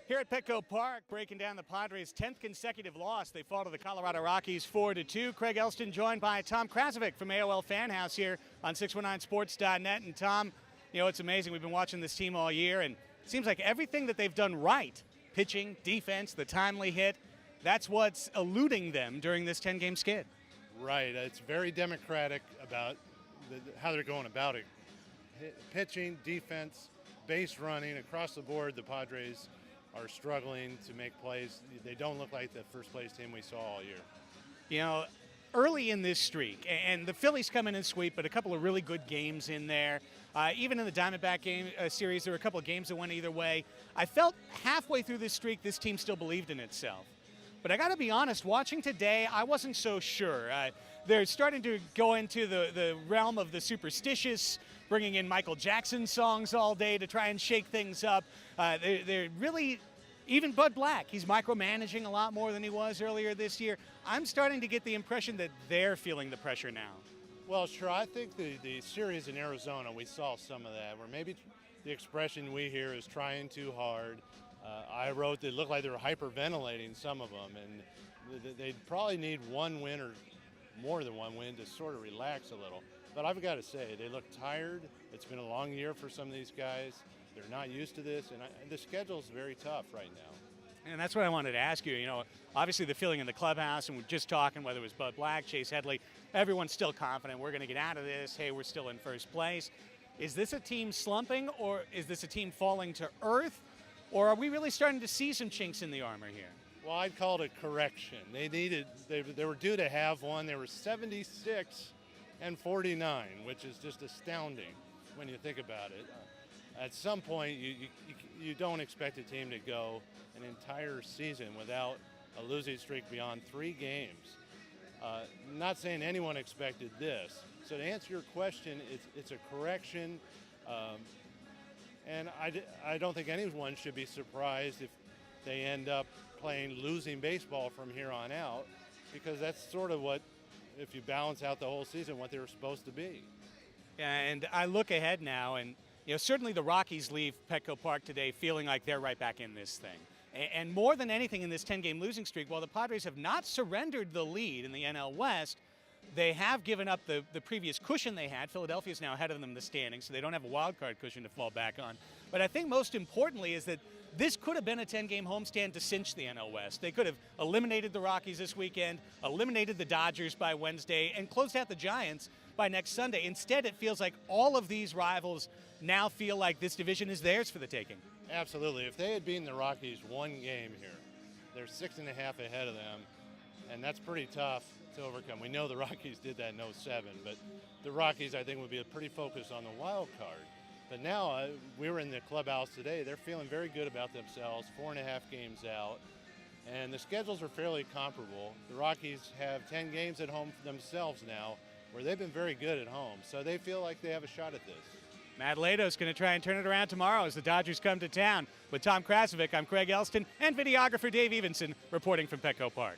Here at Petco Park, breaking down the Padres' 10th consecutive loss. They fall to the Colorado Rockies 4-2. Craig Elston joined by Tom Krasovic from AOL Fan House here on 619sports.net. And Tom, you know, it's amazing. We've been watching this team all year, and it seems like everything that they've done right, pitching, defense, the timely hit, that's what's eluding them during this 10-game skid. Right. It's very democratic about how they're going about it. Pitching, defense, base running, across the board, the Padres are struggling to make plays. They don't look like the first place team we saw all year. You know, early in this streak, and the Phillies come in and sweep, but a couple of really good games in there. Even in the Diamondback game series, there were a couple of games that went either way. I felt halfway through this streak, this team still believed in itself. But I got to be honest, watching today, I wasn't so sure. They're starting to go into the realm of the superstitious, bringing in Michael Jackson songs all day to try and shake things up. They're really, even Bud Black, he's micromanaging a lot more than he was earlier this year. I'm starting to get the impression that they're feeling the pressure now. Well, sure, I think the series in Arizona, we saw some of that, where maybe the expression we hear is trying too hard. I wrote that it looked like they were hyperventilating, some of them, and they'd probably need one win or more than one win to sort of relax a little. But I've got to say, they look tired. It's been a long year for some of these guys. They're not used to this, and the schedule's very tough right now. And that's what I wanted to ask you. You know, obviously the feeling in the clubhouse, and we're just talking whether it was Bud Black, Chase Headley, everyone's still confident we're going to get out of this. Hey, we're still in first place. Is this a team slumping, or is this a team falling to earth? Or are we really starting to see some chinks in the armor here? Well, I'd call it a correction. They were due to have one. They were 76-49, which is just astounding when you think about it. At some point, you don't expect a team to go an entire season without a losing streak beyond 3 games. Not saying anyone expected this. So to answer your question, it's a correction. And I don't think anyone should be surprised if they end up playing losing baseball from here on out, because that's sort of what, if you balance out the whole season, what they were supposed to be. Yeah, and I look ahead now, and you know, certainly the Rockies leave Petco Park today feeling like they're right back in this thing. And more than anything in this 10-game losing streak, while the Padres have not surrendered the lead in the NL West, they have given up the previous cushion they had. Philadelphia is now ahead of them in the standings, so they don't have a wild card cushion to fall back on. But I think most importantly is that this could have been a 10-game homestand to cinch the NL West. They could have eliminated the Rockies this weekend, eliminated the Dodgers by Wednesday, and closed out the Giants by next Sunday. Instead, it feels like all of these rivals now feel like this division is theirs for the taking. Absolutely. If they had beaten the Rockies one game here, they're 6.5 ahead of them, and that's pretty tough to overcome. We know the Rockies did that in 07, but the Rockies, I think, would be pretty focused on the wild card. But now, we were in the clubhouse today. They're feeling very good about themselves, 4.5 games out, and the schedules are fairly comparable. The Rockies have 10 games at home themselves now, where they've been very good at home, so they feel like they have a shot at this. Matt Lato's going to try and turn it around tomorrow as the Dodgers come to town. With Tom Krasovic, I'm Craig Elston, and videographer Dave Evenson reporting from Petco Park.